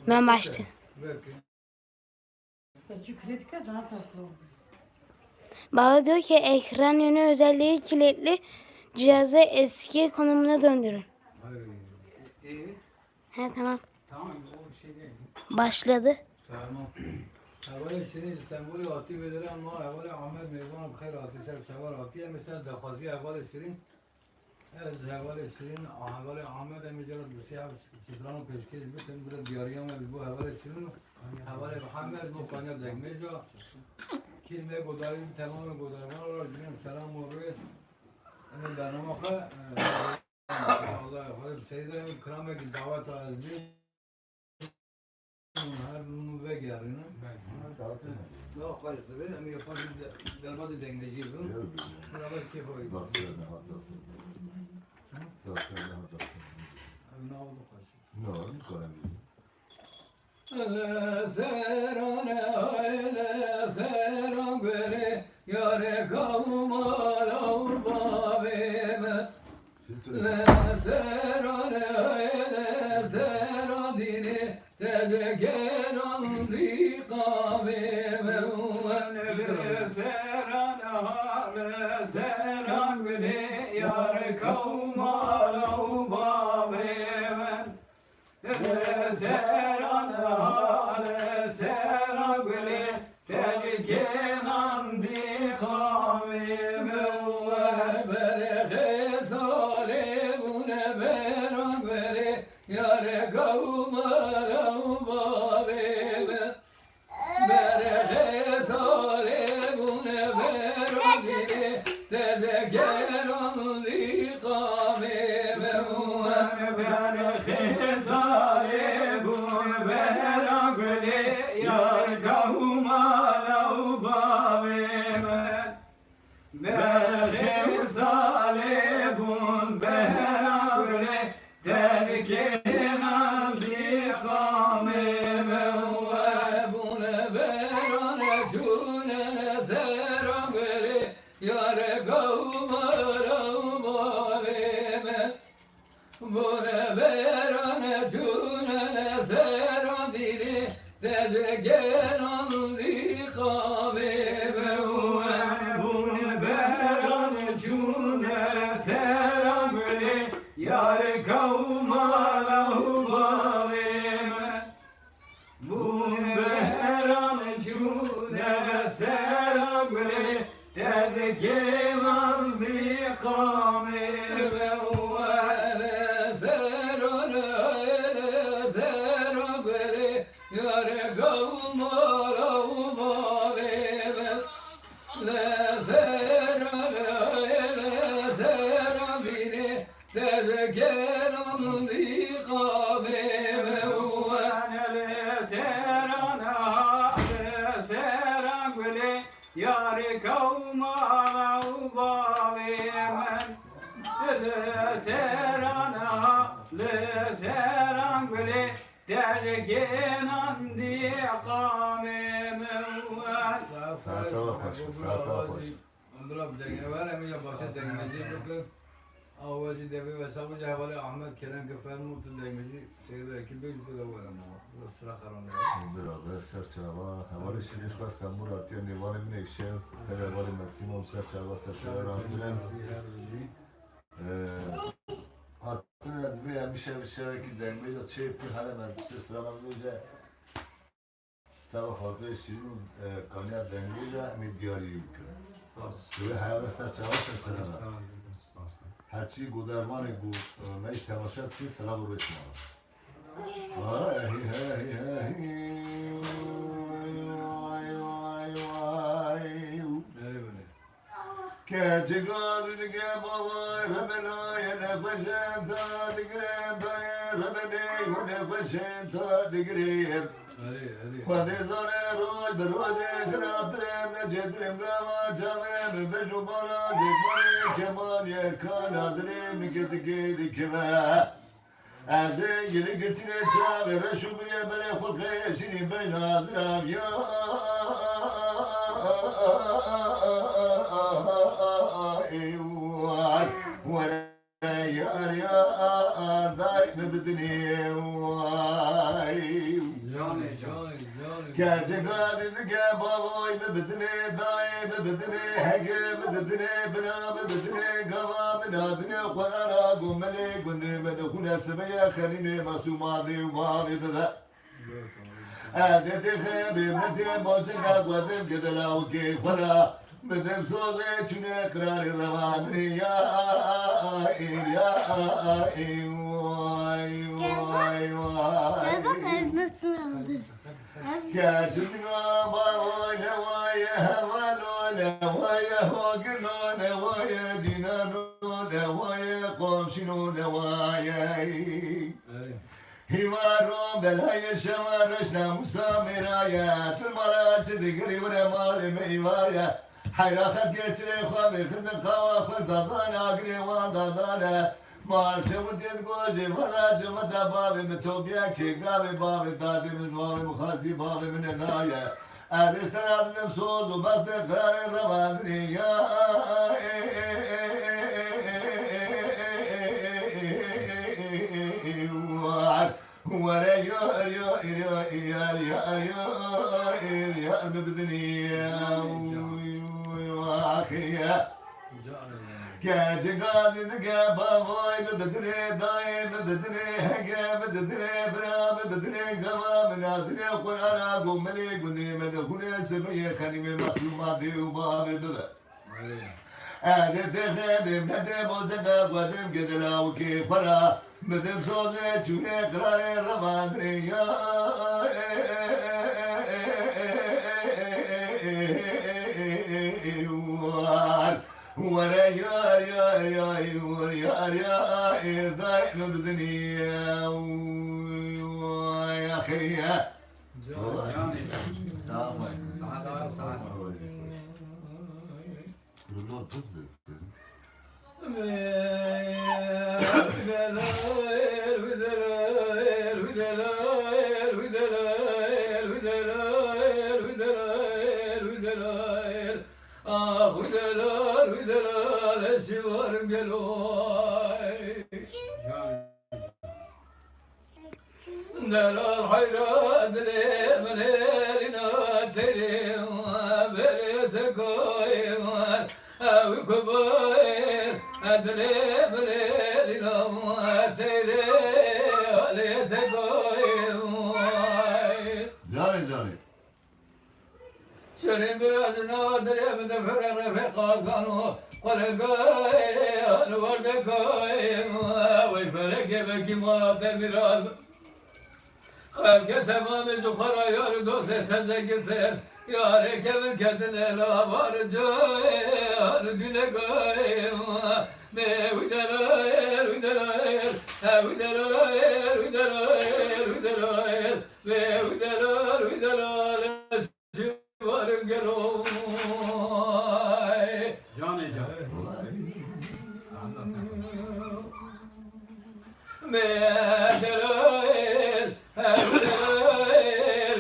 Ben başladım. Baba diyor ki ekran yönü özelliği kilitli cihazı eski konumuna döndürün. He tamam. Tamam o şey değil. Başladı. Tamam. Evvel şirin İstanbul'u atı verir ama evvel Ahmet Meyvan'ı bkhir atı ser çavar atı mesela defazi evvel şirin ez evvel şirin evvel Ahmet emicarat bisiyah sidranı peşkez bitin bir diyariyam bu evvel şirin evvel Muhammed bu kanya degmeja kelime godari tamam godarman olarak benim selam ve reis emin barnamaka Allah Allah seyde kramek davet azmi her bunu ve gelin. Ne yaparız tabii? Ama yapan dalmazı dengeci bu. Beraber keyif oydu. Ne oldu kaç? Ne oldu kadar? La serane la seran göre yare kavmala babeme. La serane la seran dini tezgen aldi kavme ve seran la seran göre yare kavmala babeme. Seran hale seran güle tecken andi kavime ve berhe sale bune beran güle yare kavmala babime berhe sale bune beran güle tecken andi kavime ve berhe sale bune beran güle yare kavmala babime berhe sale bune beran güle tezken aldi kavmime ve bune beran cune seran güle yare kavmala babime bune beran cune seran dili tezgen aldi kavime bune beran cune seran güle yare kavmala babime bune beran cune seran güle tezgen aldi kavime yare kavmala babime la zera biri tezgen aldi kavime le seran güle yare kavmala babime le seran güle terken andi kavmime Andra denge var emiyle başa dengeci bakın avacı devi ve sabıcı havale Ahmet Kerem Kefermut dengeci şeyde ekilde yüzde de var ama bu sıra karanlığı. Beraber serçava, havali şiriş var İstanbul atıyor nivarım ne işe, televali mertimom serçava randıran. Hattına bir şey ki dengeci çeypti halemen sıraman böyle sabah fatı şirin kanya dengeci mi diyarı yükü. Ve hayal serçava serçava. Haçi gudarmanı gu meş temaşat ki sıra vurur ismala. Vay Keci gazi ke baba rabela ne başen ta digre ta rabele ne başen ta digre Khade zane roj beroj khrab trem jedrem gava javem bejubara dekmane keman yerkan adrem ketke dikva Azze giri gitine çavere şubriye bere kulke şini ben azram ya eyvar ولا yar yar daim bedni vay Gece gazi ge baboy be bedine daye be bedine hege be bedine bina be bedine gava be nadine Kur'an'a gumele gunde be de hune sebeye khanine masumade umavi be Azete be mete bozenga gwadem gedela uke khara bedem soze çüne krar ravan ya vay Nasıl oldu? Gerçekten baboy ne vay hevalo ne vay hogino ne vay dinano ne vay komşino ne vay Hivaro belaya şamarış namusa miraya Tırmara çizgi gribre mali meyvaya Hayrakat getire khabe kızı kava fızdadana grivan dadana Marşı mutiyet goji vada cımata babi mitobya ki gabi babi tadimiz babi mukhazi babi minedaya Adir seradim sozu bastı kırarı ramadri ya Vare yar yar yar yar yar yar yar bebedini ya Gece gazi ge baboy be bedine daye be bedine hege be bedine bra be bedine gava menazine Kur'an'a gumeli gundi me de hune sebeye kanime maslumati uba be be Azete be mede bozenga gwadem gedela uke para medem soze çune krare ravandre ya Vare yar yar yar yar yar daim bedini ya khiya Ah hüdelal eşivarım gel oy Delal hayran dilemen eline terim Belete koyim Evi kubayir Dilemen eline terim Belete koyim Cani Şerin biraz nadir evde ferere kazanı Kalgay vardı koyim Vay fereke belki madem bir al Halke tamamı zukara yar dost tezekirter Yare kevin kendine la varca Yar güle koyim Üdelayır üdelayır Üdelayır üdelayır üdelayır Üdelayır üdelayır Varım gel oy Cane Medelayır Üdelayır Üdelayır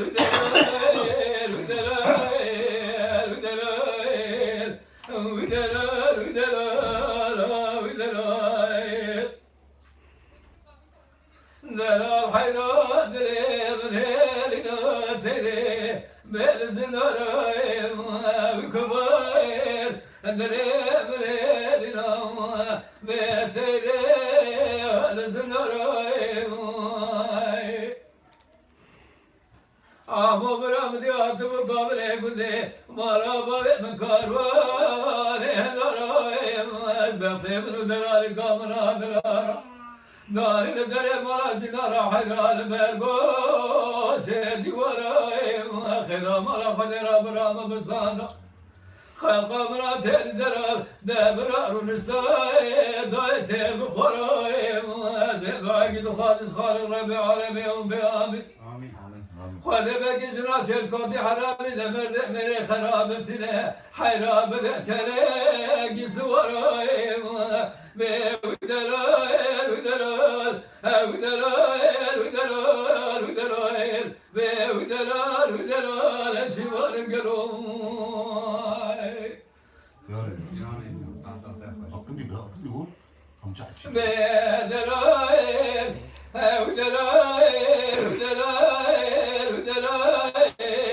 Üdelayır Üdelayır Üdelayır Üdelayır Üdelayır Delal hayran dilemin eline teri Belzin arayım kubayır Dilemin eline beteri Belzin arayım Ama bıram diyatımı kabile güzel Maraba ve karvan arayım Ezbektimin delali kamına dilara Narine dere malacılara hayral bergoş edivarayım Khira mala khadera bıramı bıstana Khalqa mıra tel deral debrarun istay Day tel bukharayım Zedaya gidu khaziz khalik Rabbi alemiyum bi amin Khadebe kişina çeşkoti harami Lemerde meri kharab istine Hayrab de çele gisi varayım Üdelayır üdelayır Üdelayır üdelayır Üdelayır Üdelayır üdelayır Eşivarım gel oy Hakkı bir vur. Amca açın. Üdelayır Üdelayır Üdelayır Üdelayır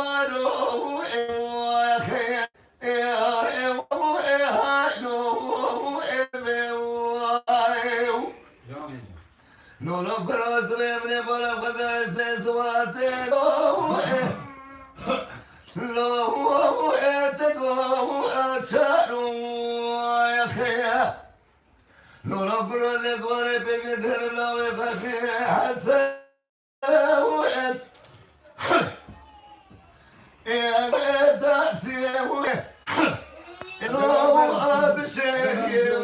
لو اتقوا اتشاروا يا خيا لو ربنا الازوار بقدر لو يفتح حسن وقت يا تأسيه روح بشيء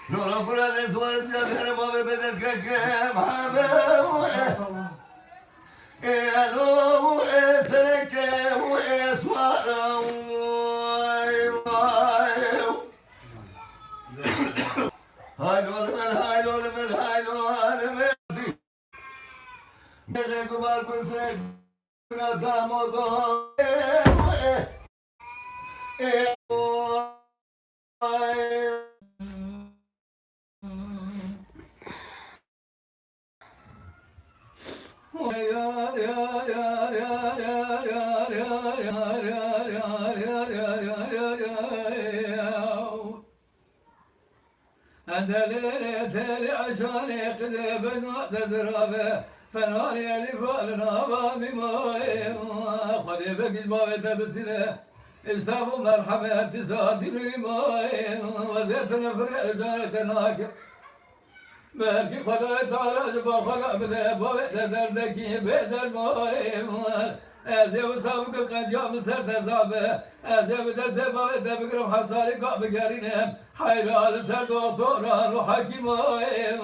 لو ربنا الازوار زيادة ما بقدر كم حمام Elo eseke esmara haylo Gece kubar kusre Nadamodo Endelere teli aşane kızı bezna dezrabe Fenari elifalına babime Khalibe gizbave tebsine İsafı merhameti sadirime Vaziyetine fırı ecanetenake Belki kadar taraj bakala bile Babette derdeki bedel muayim Ezev sabıkı kancamı serde zabe Ezev deste babette bikrim hafsari kabı gerinem Hayral ser doktoran o hakim ayim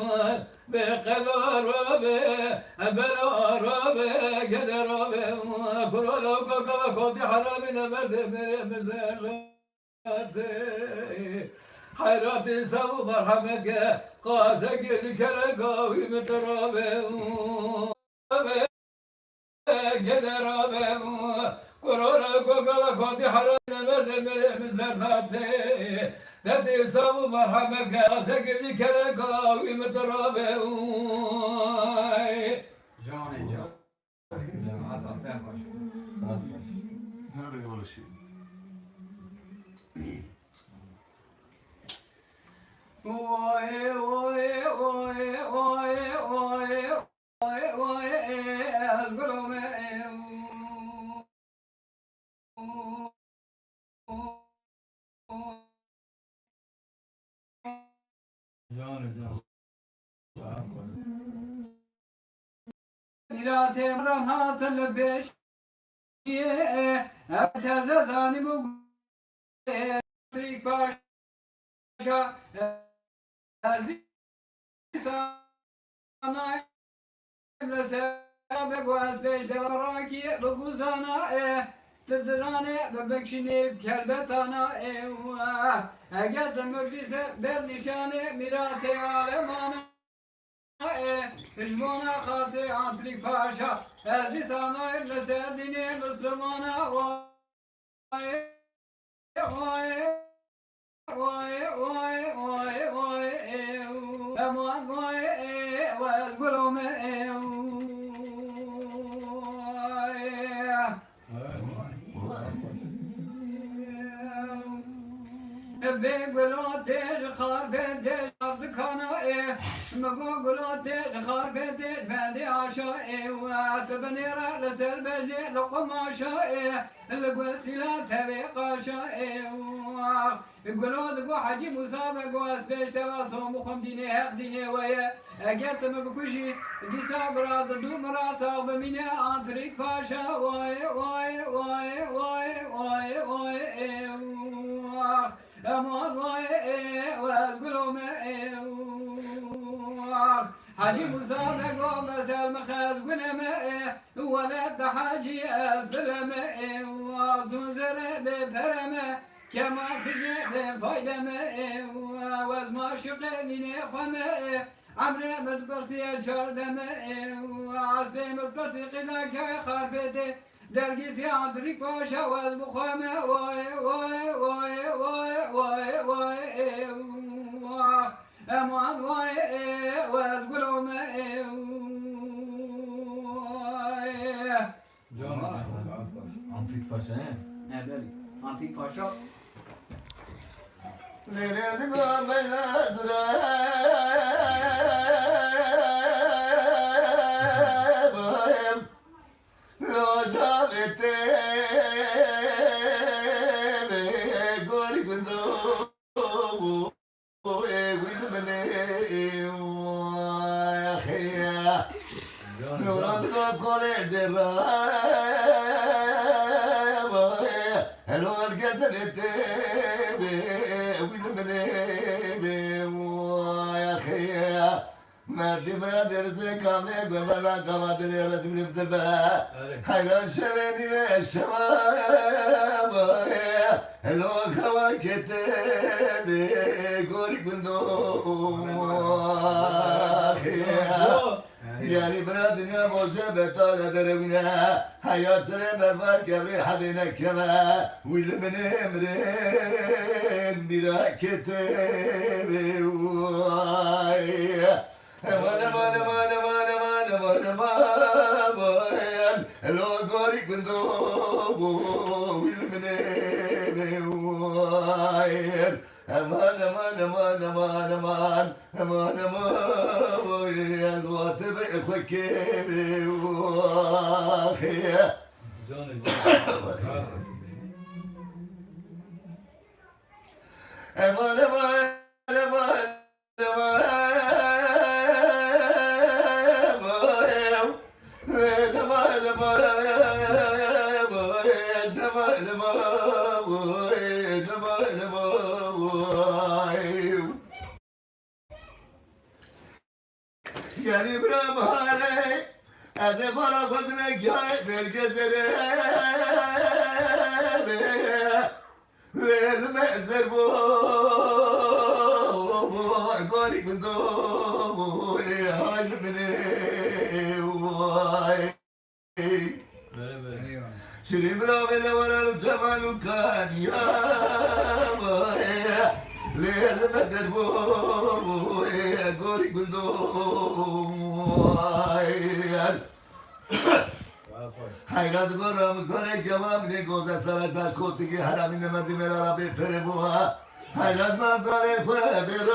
Be kadar be bela be geder be Kurala kaka kodi haramine verdi meremizler Hayrat-ı savu merhametke Kaze gezi kere kavim terabem Geder abem Kurara kokala kodi haramine verdi meremizler Dedi savu merhametke Kaze gezi kere kavim terabem Canı can Adam ben başım Nereye ulaşayım? Oy oy oy oy oy oy oy ezgulum Miratemden hatırlı beş Teze zani bu Trik başa sana Emrese Beguaz beşte varaki Beguzana Tıdırane Bebekşini Kelbetana Eget mürgise Bernişane Mirate alemana Hicmona Katri Antrik Paşa Erdi sana Emrese Dini Müslümana Vay Vay Vay vay vay vay aman vay vay gülüm be gülate kharbete abdkana mego gülate kharbete bende aşa ve tbenira leser belde loqmasha القوستلا تبي قاشا يقولون دقو حجي مصابة قواس بيش تواصهم وخم ديني هق ديني ويا أجت مبكوشي دي صابرا دو مراسا بمينة أنتريك باشا واي واي واي واي واي واي أمان واي وأزقلهم حاجي مصابة قوم بسال مخاز قلما ولد حاجي أفلما وتنزر بفرما كما تجي بفايدما وزما شقي من خما عمري مدبرسي الجردما وعسلي مدبرسي قذاك خاربتي درقسي عندريك باشا وزبخما واي واي واي واي واي واي أمان واي وازقلهم Antik Paşa he? Ne böyle? Antik Paşa. Nerede kalmayızra bayım Loca قول زرا هلو القتلت بي ويا اخي ما تبرا درتك عمك ولا قمت لي رسم الفتبه حيران شبابي بالشباب هلو خواكت قولي كندو يعني برا دنيا موجة بطالة دروينا حياة سلام برفار كبري حدينا كما ويل من امرين برا كتبي وانا وانا وانا وانا وانا وانا وانا لو غوري كندو ويل من امرين امان امان امان امان امان امان امان الوقت بيخوكي واخي امان امان امان يعني برام هالي هذا مرة خدمك جاي بالجزرة والمأزر بو قولي من ذو هاي مني شري برام الورا الجمال كان يا ليل مدد بو قولي كندو حيرات قرام سنة كمام نيكوزا سلاشا كوتيكي حرامي نمدي مرارا بيفره بوها حيرات مرداني فادر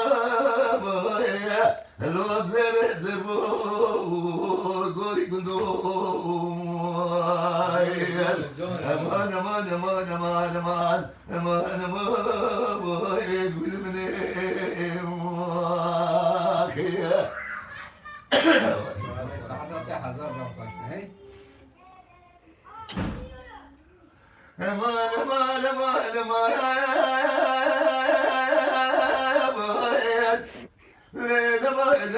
بوها لوب زر زربو قولي كندو امان امان امان امان امان امان امان ويد بالمني واخي سعادتي حزر رفقش هي امان امان امان امان ويد امان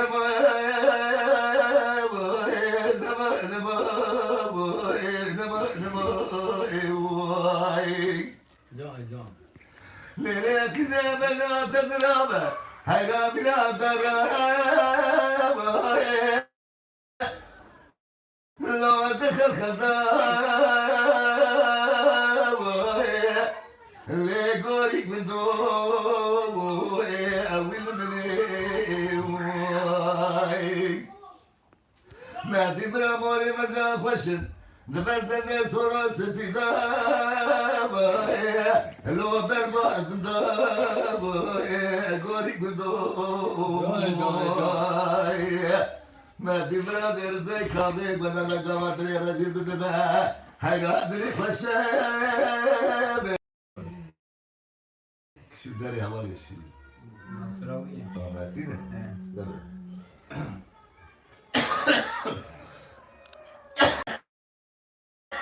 جان ليلك زبنا تزرابه هيا بلا درابه لو دخل خذابه اللي قولك من ذوبه أول مني ما تبرا مولي مجا خوشن دبرت لي صورة سفيدابه لو بربع زندابه قولك من ذوبه ما تبرا دير زي كابيك بدل قامت لي رجل بدبه هيا أدري خشابه شو داري حوالي الشيء نصراوية طابعتينه دبر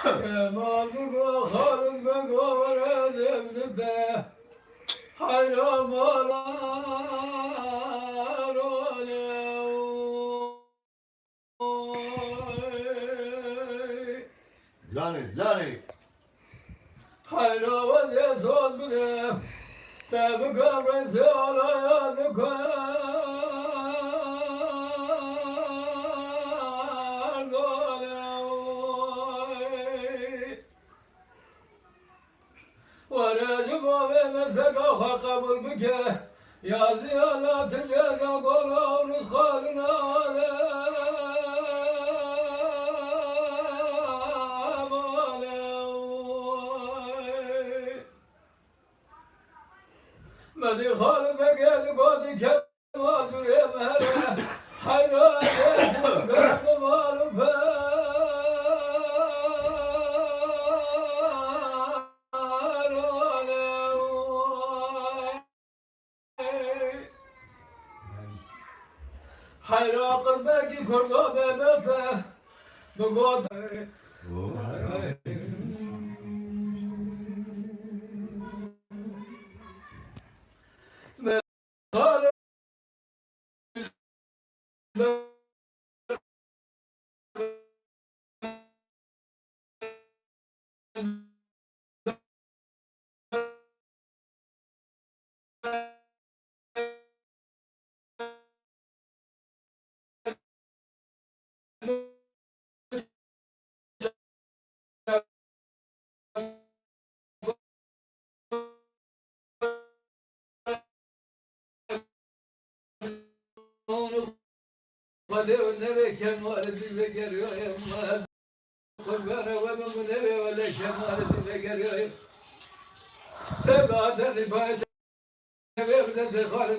كمال بقى خالد بقى ورد ابنده حرام جاني حرام يسوس بده تبقى رسالة ورجب بمسك قبل بك يا زيالة الجزا قولا ونسخالنا مدي خالد بقيت قوتي كمال دري مهلا حيران يسوق المال حيران قزبكي كردو بمته God. Onu hadi önüne kemaleti ve geliyor emma. Kurbanı ve mümine ve öyle kemaleti ve geliyor. Sevdaden başa ve bir de zehar.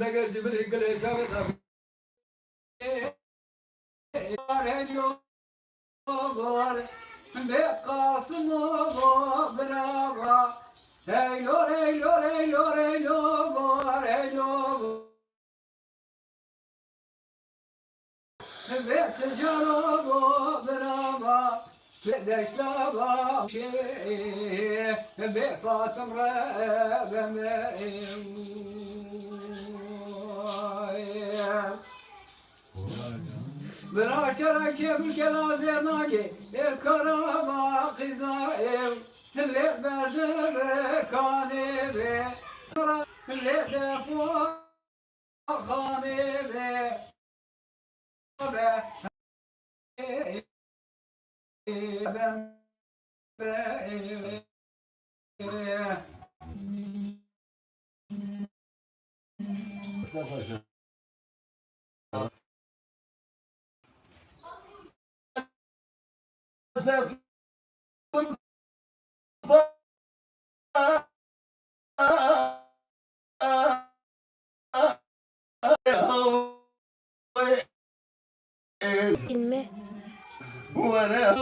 Beger cibri gele çavet abi. Var ve kasımı bırağa. Eylor eylor eylor eylor eylor. Ve tecaro bırağa. Ve deşlava şey ve Fatım Rabbime. Bıraşarak çevir gelazer nagi el karama kıza ev le berde ve kane ve le depo kane ve ben İlmi. ولا